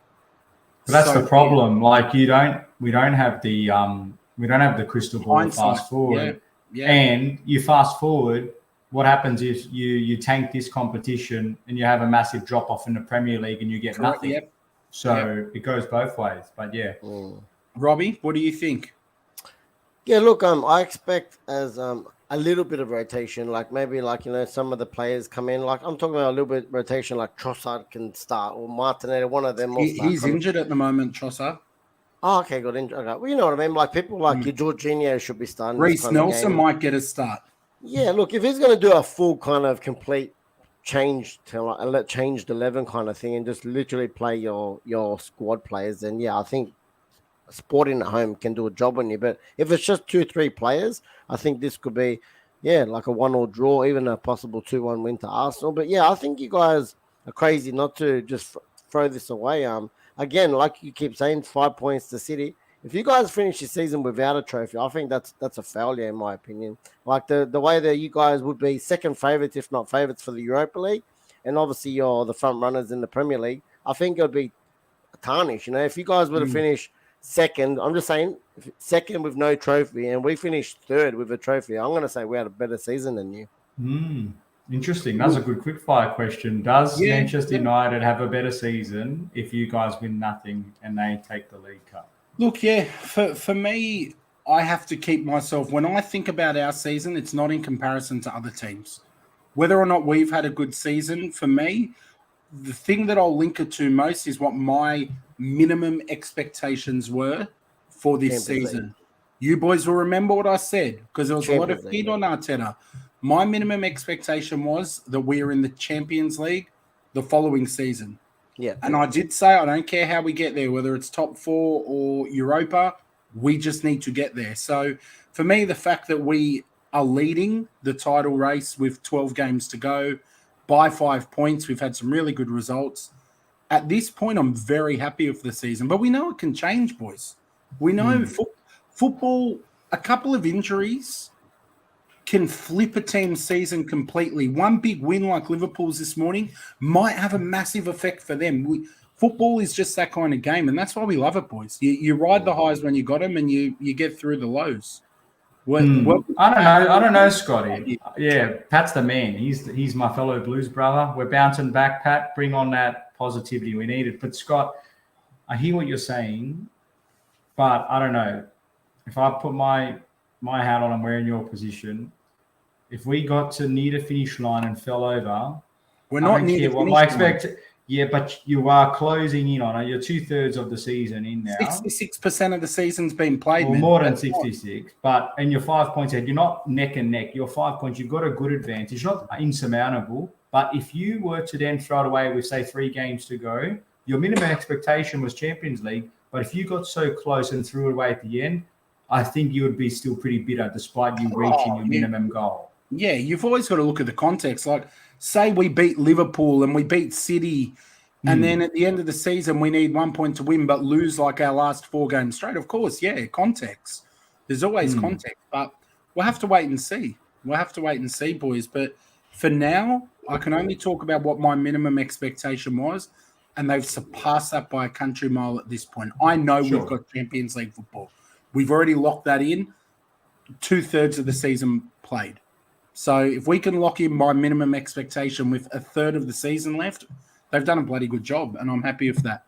but that's the problem. Like we don't have the crystal ball to fast forward. Yeah. And you fast forward, what happens is you tank this competition and you have a massive drop off in the Premier League and you get nothing. Yep. So it goes both ways. But yeah. Robbie, what do you think? Yeah, look, I expect as a little bit of rotation, like maybe some of the players come in. Like I'm talking about a little bit of rotation, like Trossard can start or Martinelli, one of them. He's injured at the moment, Trossard. Oh, okay, got injured. Okay. Well, you know what I mean. Like people like your Jorginho should be starting. Reece Nelson might get a start. Yeah, look, if he's going to do a full kind of complete change to changed 11 kind of thing and just literally play your squad players, then yeah, I think Sporting at home can do a job on you. But if it's just 2-3 players, I think this could be, like a 1-1 draw, even a possible 2-1 win to Arsenal. But yeah, I think you guys are crazy not to just throw this away. Again, like you keep saying, 5 points to City. If you guys finish the season without a trophy, I think that's a failure in my opinion. Like the way that you guys would be second favourites, if not favourites, for the Europa League, and obviously you're the front runners in the Premier League. I think it would be a tarnish. If you guys were to finish second, I'm just saying second with no trophy, and we finished third with a trophy, I'm going to say we had a better season than you. Interesting. That's a good quickfire question. Does Manchester United have a better season if you guys win nothing and they take the League Cup? Look, for me, I have to keep myself, when I think about our season, it's not in comparison to other teams. Whether or not we've had a good season, for me, the thing that I'll link it to most is what my minimum expectations were for this season. You boys will remember what I said because there was a lot of heat on Arteta. My minimum expectation was that we are in the Champions League the following season. Yeah. And I did say, I don't care how we get there, whether it's top 4 or Europa, we just need to get there. So for me, the fact that we are leading the title race with 12 games to go by 5 points, we've had some really good results. At this point, I'm very happy with the season, but we know it can change, boys. We know football, a couple of injuries can flip a team's season completely. One big win like Liverpool's this morning might have a massive effect for them. Football is just that kind of game, and that's why we love it, boys. You ride the highs when you got them, and you get through the lows. I don't know, Scotty. Yeah, Pat's the man. He's my fellow Blues brother. We're bouncing back, Pat. Bring on that positivity we needed. But Scott, I hear what you're saying, but I don't know. If I put my hat on and we're in your position, if we got to near the finish line and fell over, we're not near the finish line. Yeah, but you are closing in on it. You're 2/3 of the season in now. 66% of the season's been played. Well, more than 66. And you're 5 points ahead. You're not neck and neck. You're 5 points. You've got a good advantage. Not insurmountable, But if you were to then throw it away with, say, 3 games to go, your minimum expectation was Champions League. But if you got so close and threw it away at the end, I think you would be still pretty bitter despite you reaching your minimum goal. Yeah, you've always got to look at the context. Like, say we beat Liverpool and we beat City, and then at the end of the season we need 1 point to win, but lose like our last 4 games straight. Of course, yeah, context. There's always context, but we'll have to wait and see. We'll have to wait and see, boys. But for now, I can only talk about what my minimum expectation was, and they've surpassed that by a country mile at this point. I know we've got Champions League football. We've already locked that in. 2/3 of the season played. So if we can lock in my minimum expectation with 1/3 of the season left, they've done a bloody good job, and I'm happy with that.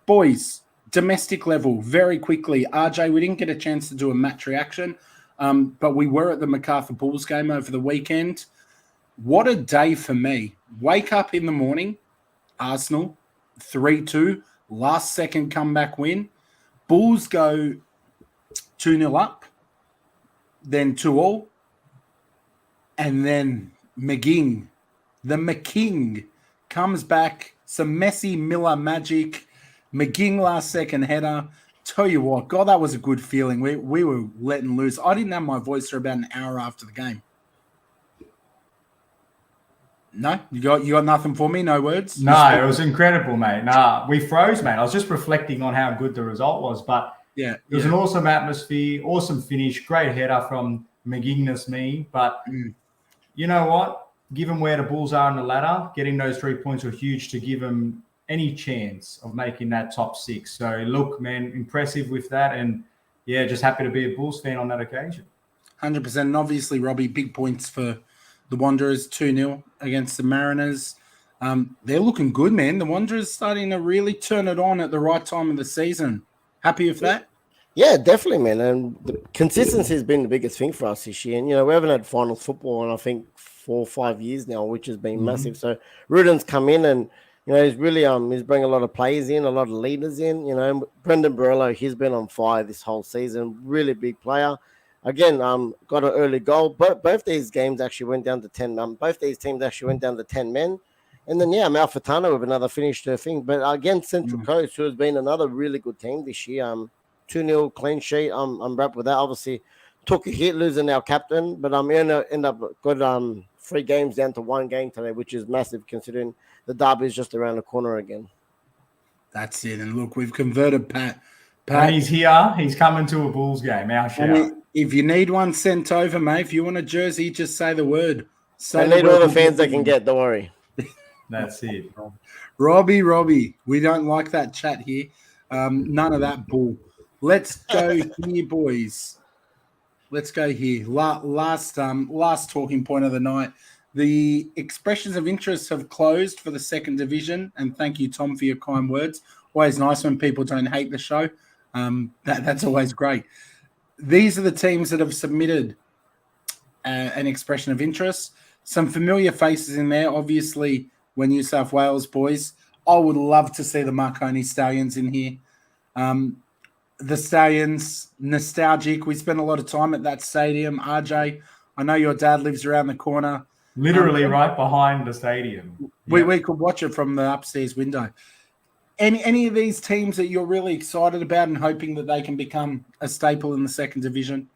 Boys, domestic level, very quickly. RJ, we didn't get a chance to do a match reaction, but we were at the MacArthur Bulls game over the weekend. What a day for me. Wake up in the morning, Arsenal, 3-2, last second comeback win. Bulls go 2-0 up, then 2-2, and then McGing, the McKing, comes back. Some Messi Miller magic. McGing last second header. Tell you what, God, that was a good feeling. We were letting loose. I didn't have my voice for about an hour after the game. No? You got nothing for me? No words? No, it was incredible, mate. Nah, we froze, mate. I was just reflecting on how good the result was, but it was an awesome atmosphere, awesome finish, great header from McGinnis me. But you know what? Given where the Bulls are on the ladder, getting those 3 points were huge to give them any chance of making that top 6. So, look, man, impressive with that. And, yeah, just happy to be a Bulls fan on that occasion. 100%. And obviously, Robbie, big points for the Wanderers, 2-0 against the Mariners. They're looking good, man. The Wanderers starting to really turn it on at the right time of the season. Happy with that? Yeah, definitely, man. And the consistency has been the biggest thing for us this year. And, we haven't had finals football in, I think, 4 or 5 years now, which has been massive. So Ruden's come in and, he's really he's bringing a lot of players in, a lot of leaders in. Brendan Borrello, he's been on fire this whole season. Really big player. Again, got an early goal. But both these games actually went down to 10. Both these teams actually went down to 10 men. And then, Malfitano with another finished thing. But again, Central Coast, who has been another really good team this year. 2-0 clean sheet. I'm wrapped with that. Obviously, took a hit losing our captain, but I'm going to end up got 3 games down to 1 game today, which is massive considering the derby is just around the corner again. That's it. And look, we've converted Pat. And he's here. He's coming to a Bulls game. Our shout. If you need one sent over, mate, if you want a jersey, just say the word. I need all the fans they can get. Don't worry. That's it. Robbie, we don't like that chat here. None of that bull. Let's go here, boys. Let's go here. Last talking point of the night. The expressions of interest have closed for the 2nd division, and thank you, Tom, for your kind words. Always nice when people don't hate the show. That's always great. These are the teams that have submitted an expression of interest. Some familiar faces in there. Obviously, we're New South Wales boys. I would love to see the Marconi Stallions in here. The Stallions, nostalgic. We spent a lot of time at that stadium. RJ, I know your dad lives around the corner. Literally right behind the stadium. We could watch it from the upstairs window. Any of these teams that you're really excited about and hoping that they can become a staple in the 2nd division?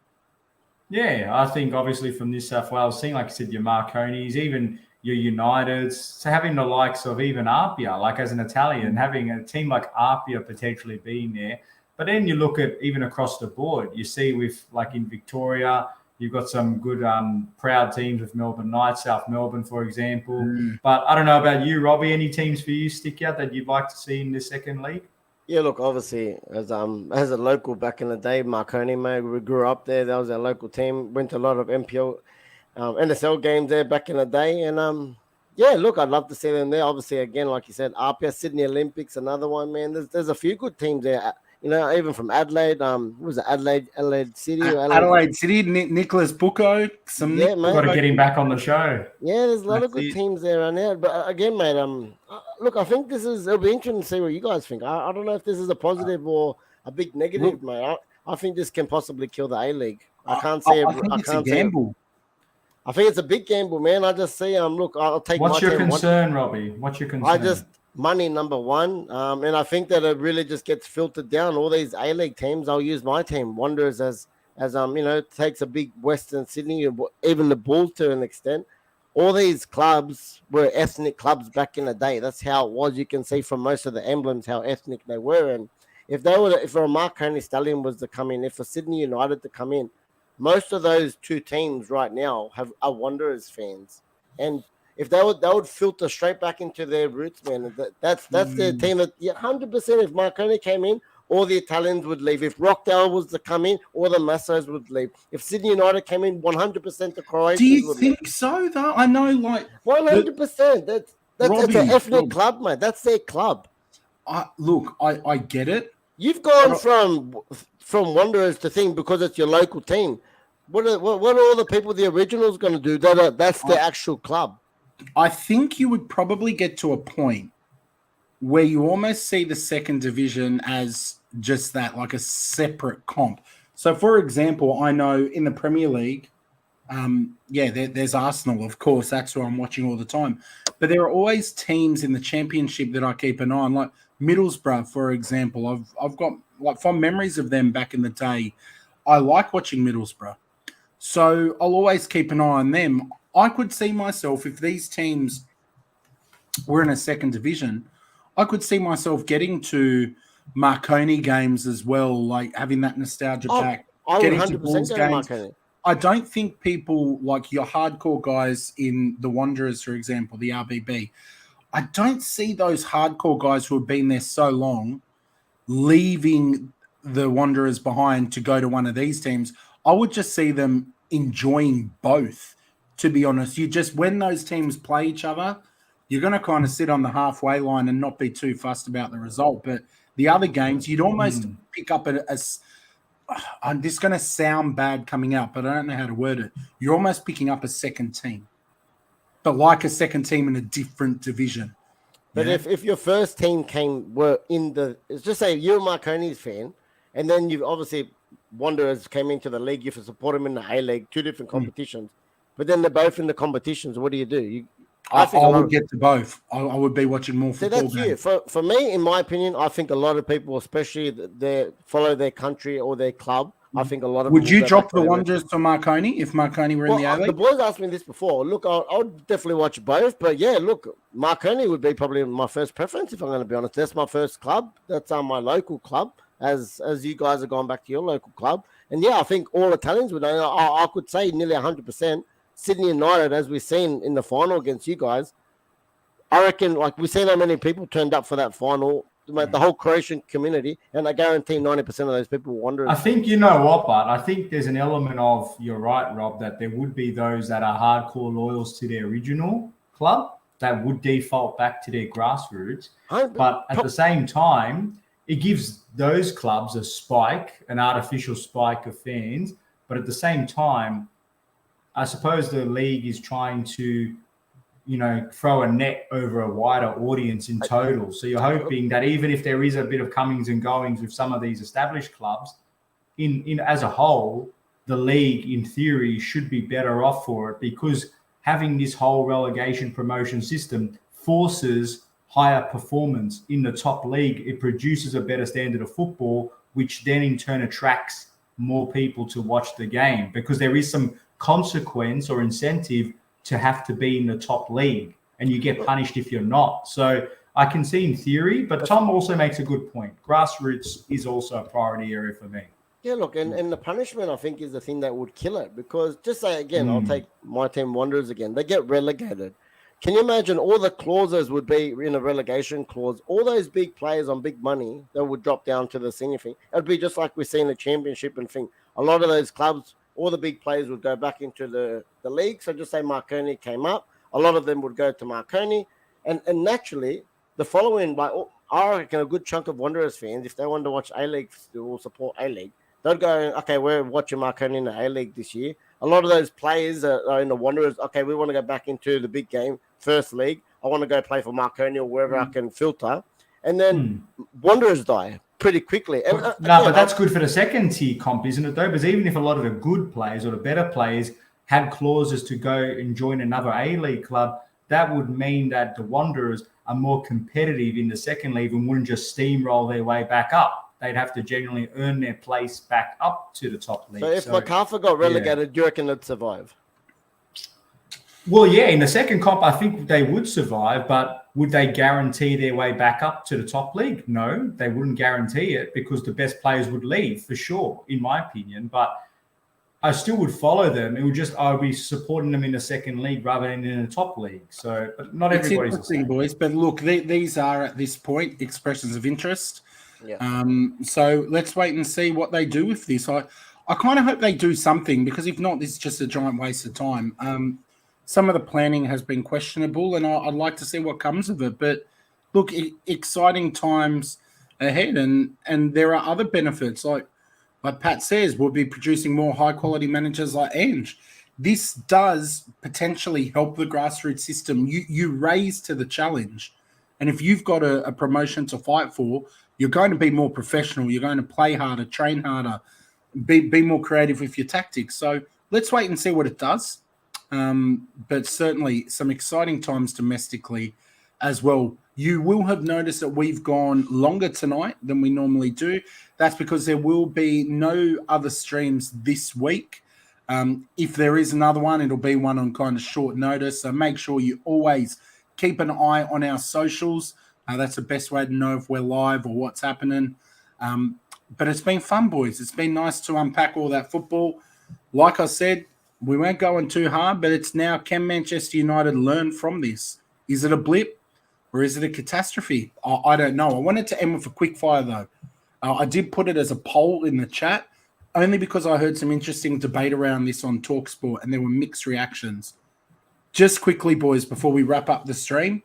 Yeah, I think obviously from New South Wales, seeing, like you said, your Marconis, even your Uniteds, so having the likes of even Apia, like as an Italian, having a team like Apia potentially being there. But then you look at even across the board, you see with like in Victoria, you've got some good proud teams with Melbourne Knights, South Melbourne, for example. But I don't know about you, Robbie. Any teams for you stick out that you'd like to see in the 2nd league? Yeah, look, obviously, as a local back in the day, Marconi, mate, we grew up there. That was our local team. Went to a lot of NPL, NSL games there back in the day. And, look, I'd love to see them there. Obviously, again, like you said, Apia, Sydney Olympics, another one, man. There's a few good teams there. Even from Adelaide, what was it, Adelaide City? Adelaide City, Nicholas Bucco. Mate. Got to get him back on the show. Yeah, there's a lot of good teams there around there. But again, mate, look, I think it'll be interesting to see what you guys think. I don't know if this is a positive or a big negative, mate. I think this can possibly kill the A-League. I can't see it. I think it's a gamble. I think it's a big gamble, man. I just see, look, I'll take What's my your team. concern, Robbie? What's your concern? I just money number one, and I think that it really just gets filtered down. All these A-League teams, I'll use my team, Wanderers, as takes a big Western Sydney, even the Bulls to an extent. All these clubs were ethnic clubs back in the day. That's how it was. You can see from most of the emblems how ethnic they were. And if a Marconi Stallion was to come in, if a Sydney United to come in, most of those two teams right now are Wanderers fans. And if they would filter straight back into their roots, man. That's their team. That 100%. If Marconi came in, all the Italians would leave. If Rockdale was to come in, all the Massos would leave. If Sydney United came in, 100% the Croatians. Do you would think leave. so? Though I know, like 100%. That's Robbie, an ethnic club, mate. That's their club. I get it. You've gone from Wanderers to thing because it's your local team. What are all the people, the originals, going to do? That's the actual club. I think you would probably get to a point where you almost see the second division as just that, like a separate comp. So, for example, I know in the Premier League, there's Arsenal, of course. That's who I'm watching all the time. But there are always teams in the Championship that I keep an eye on, like Middlesbrough, for example. I've got like fond memories of them back in the day. I like watching Middlesbrough. So I'll always keep an eye on them. I could see myself, if these teams were in a second division, I could see myself getting to Marconi games as well, like having that nostalgia back. I would getting 100% to Bulls go to games. Marconi. I don't think people like your hardcore guys in the Wanderers, for example, the RBB, I don't see those hardcore guys who have been there so long leaving the Wanderers behind to go to one of these teams. I would just see them enjoying both, to be honest. When those teams play each other, you're going to kind of sit on the halfway line and not be too fussed about the result. But the other games, you'd almost pick up this is going to sound bad coming out, but I don't know how to word it. You're almost picking up a second team, but like a second team in a different division. But if your first team were in just say you're a Marconi's fan, and then you obviously Wanderers came into the league, you have to support them in the A-League, two different competitions, but then they're both in the competitions. What do? I would get to both. I would be watching more football games. For me, in my opinion, I think a lot of people, especially they follow their country or their club. I think a lot of. Would you drop the Wanderers to Marconi if Marconi were in the A-League? The boys asked me this before. Look, I would definitely watch both, but yeah, look, Marconi would be probably my first preference if I'm going to be honest. That's my first club. That's my local club. As you guys are going back to your local club, and yeah, I think all Italians would know. I could say nearly 100%. Sydney United, as we've seen in the final against you guys, I reckon, like we've seen how many people turned up for that final, the whole Croatian community, and I guarantee 90% of those people were Wanderers. I think you know what, but I think there's an element of, you're right, Rob, that there would be those that are hardcore loyals to their original club that would default back to their grassroots. But at the same time, it gives those clubs a spike, an artificial spike of fans. But at the same time, I suppose the league is trying to, throw a net over a wider audience in total. So you're hoping that even if there is a bit of comings and goings with some of these established clubs, in as a whole, the league, in theory, should be better off for it, because having this whole relegation promotion system forces higher performance in the top league. It produces a better standard of football, which then in turn attracts more people to watch the game, because there is some consequence or incentive to have to be in the top league, and you get punished if you're not. So I can see in theory, but Tom also makes a good point. Grassroots is also a priority area for me. Yeah, look, and the punishment, I think, is the thing that would kill it, because just say again, I'll take my team Wanderers again. They get relegated. Can you imagine all the clauses would be in a relegation clause? All those big players on big money that would drop down to the senior thing. It would be just like we see in the championship and thing. A lot of those clubs, all the big players would go back into the league. So just say Marconi came up. A lot of them would go to Marconi. And naturally, the following, I reckon a good chunk of Wanderers fans, if they want to watch A-League or support A-League, they'll go, okay, we're watching Marconi in the A-League this year. A lot of those players are in the Wanderers. Okay, we want to go back into the big game, first league. I want to go play for Marconi or wherever I can filter. And then Wanderers die pretty quickly. And, but that's good for the second tier comp, isn't it, though? Because even if a lot of the good players or the better players had clauses to go and join another A-League club, that would mean that the Wanderers are more competitive in the second league and wouldn't just steamroll their way back up. They'd have to genuinely earn their place back up to the top league. So if MacArthur got relegated, do you reckon it'd survive? Well, yeah, in the second comp, I think they would survive, but would they guarantee their way back up to the top league? No, they wouldn't guarantee it because the best players would leave for sure, in my opinion. But I still would follow them. It would just, I would be supporting them in the second league rather than in the top league. So, but not everybody's the same. Boys. But look, these are at this point expressions of interest. Yeah. So let's wait and see what they do with this. I kind of hope they do something, because if not, this is just a giant waste of time. Some of the planning has been questionable, and I'd like to see what comes of it. But look, exciting times ahead, and there are other benefits. Like Pat says, we'll be producing more high-quality managers like Ange. This does potentially help the grassroots system. You raise to the challenge. And if you've got a promotion to fight for, you're going to be more professional. You're going to play harder, train harder, be more creative with your tactics. So let's wait and see what it does. But certainly some exciting times domestically as well. You will have noticed that we've gone longer tonight than we normally do. That's because there will be no other streams this week. If there is another one, it'll be one on kind of short notice. So make sure you always keep an eye on our socials. That's the best way to know if we're live or what's happening. But it's been fun, boys. It's been nice to unpack all that football. Like I said, we weren't going too hard, but it's now, can Manchester United learn from this? Is it a blip or is it a catastrophe? I don't know. I wanted to end with a quick fire, though. I did put it as a poll in the chat, only because I heard some interesting debate around this on TalkSport, and there were mixed reactions. Just quickly, boys, before we wrap up the stream,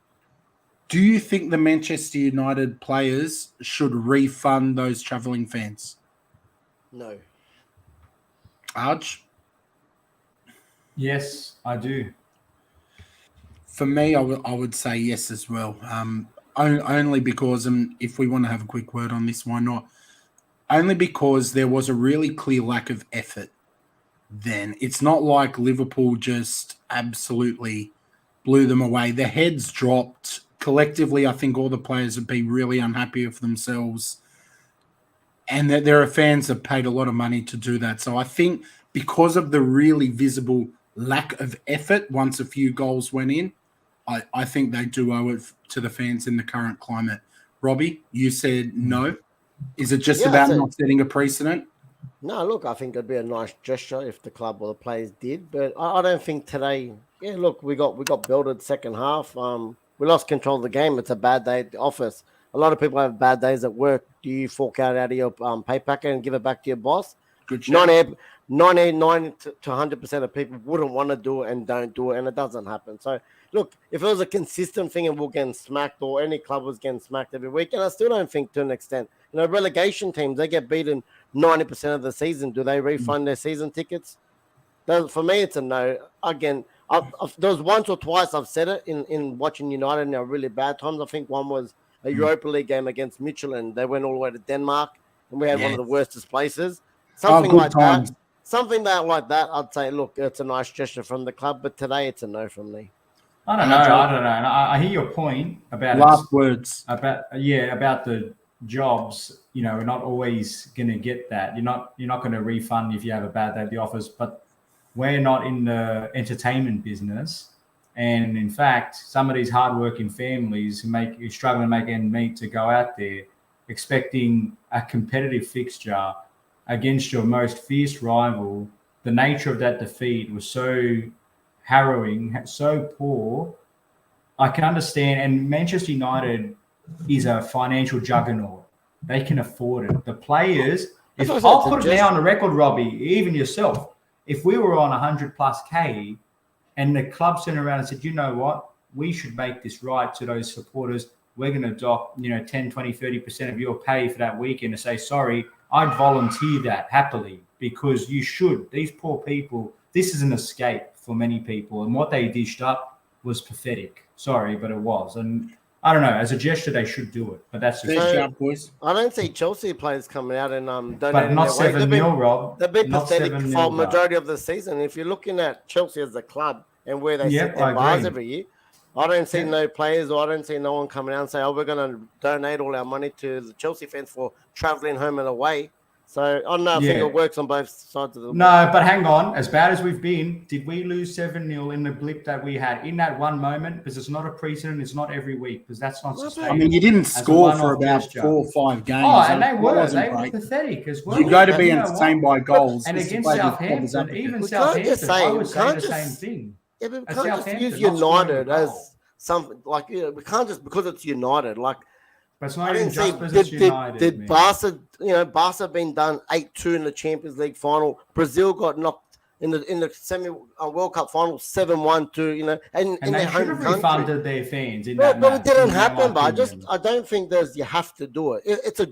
do you think the Manchester United players should refund those travelling fans? No. Arj? Yes, I do. For me, I would say yes as well. Only because, if we want to have a quick word on this, why not? Only because there was a really clear lack of effort then. It's not like Liverpool just absolutely blew them away. Their heads dropped. Collectively, I think all the players would be really unhappy with themselves. And there are fans that paid a lot of money to do that. So I think because of the really visible lack of effort once a few goals went in, I think they do owe it to the fans in the current climate. Robbie, you said no. Is it just about not setting a precedent? No, look, I think it'd be a nice gesture if the club or the players did, but I don't think today. Yeah, look, we got belted second half. We lost control of the game. It's a bad day at the office. A lot of people have bad days at work. Do you fork out of your pay packet and give it back to your boss? Good shout. 99 to 100% of people wouldn't want to do it and don't do it, and it doesn't happen. So, look, if it was a consistent thing and we're getting smacked, or any club was getting smacked every week, and I still don't think to an extent. Relegation teams, they get beaten 90% of the season. Do they refund their season tickets? For me, it's a no. Again, there was once or twice I've said it in watching United in our really bad times. I think one was a Europa League game against Michelin. They went all the way to Denmark, and we had one of the worstest places. Something like that. Something like that, I'd say, look, it's a nice gesture from the club, but today it's a no from me. I don't know. I hear your point about last words about the jobs. We're not always going to get that. You're not going to refund if you have a bad day at the office, but we're not in the entertainment business. And in fact, some of these hardworking families who struggling to make ends meet to go out there expecting a competitive fixture against your most fierce rival, the nature of that defeat was so harrowing, so poor. I can understand, and Manchester United is a financial juggernaut. They can afford it. The players, I'll put it now on the record, Robbie, even yourself, if we were on 100 plus K and the club turned around and said, you know what, we should make this right to those supporters. We're going to dock, 10, 20, 30% of your pay for that weekend to say, sorry, I'd volunteer that happily, because you should. These poor people, this is an escape for many people. And what they dished up was pathetic. Sorry, but it was. And I don't know. As a gesture, they should do it, but that's just. Fair shout, boys. I don't see Chelsea players coming out and But donating not their way. 7-0, Rob. They've been Not pathetic 7-0, for bro. majority of the season. If you're looking at Chelsea as a club and where they Yep, set their I bars agree. every year, I don't see Yeah. no players or I don't see no one coming out and say, "Oh, we're going to donate all our money to the Chelsea fans for traveling home and away." So I don't know. I think Yeah. it works on both sides of the. No, but hang on. As bad as we've been, did we lose 7-0 in the blip that we had in that one moment? Because it's not a precedent. It's not every week. Because that's not Well, sustainable. I mean, you didn't As a score for one-off about gesture. 4 or 5 games. Oh, and they It were. wasn't They were great. pathetic as well. You got to be You know entertained what? by goals. And This is against why these clubs Southampton, happen. even We can't just Southampton, say- I we would say can't the just- same thing. Yeah, but we At can't just Southampton, use not scoring a United goal. as something like we can't just because it's United. Like But it's I not even didn't see just because it's United. did man. Barca been done 8-2 in the Champions League final. Brazil got knocked in the semi World Cup final 7-1 to and And in they their should home have country. refunded their fans in But that it match, didn't in happen. my But opinion. I don't think you have to do it.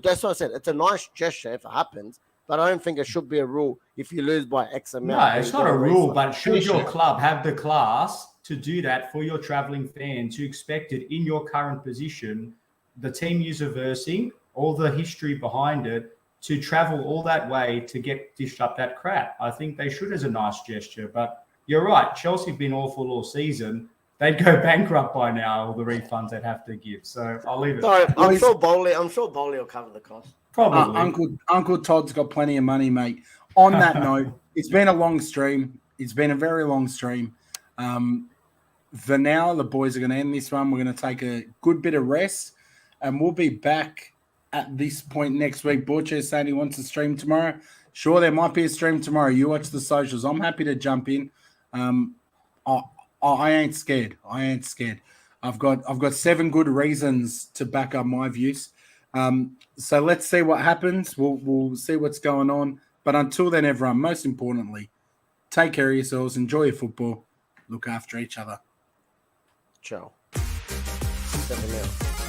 That's what I said. It's a nice gesture if it happens, but I don't think it should be a rule if you lose by X amount. No, it's not a rule, refund. but should your club have the class to do that for your traveling fans who expect it in your current position, the team you're versing, all the history behind it, to travel all that way to get dished up that crap? I think they should as a nice gesture. But you're right, Chelsea have been awful all season. They'd go bankrupt by now, all the refunds they'd have to give. So I'll leave it. Sorry, I'm Boys- sure Bowley will cover the cost. Probably. Uncle Todd's got plenty of money, mate. On that note, it's been a long stream. It's been a very long stream. For now, the boys are going to end this one. We're going to take a good bit of rest, and we'll be back at this point next week. Borcher saying he wants to stream tomorrow. Sure, there might be a stream tomorrow. You watch the socials. I'm happy to jump in. I ain't scared. I've got 7 good reasons to back up my views. So let's see what happens. We'll see what's going on. But until then, everyone, most importantly, take care of yourselves. Enjoy your football. Look after each other. Ciao. 7-0.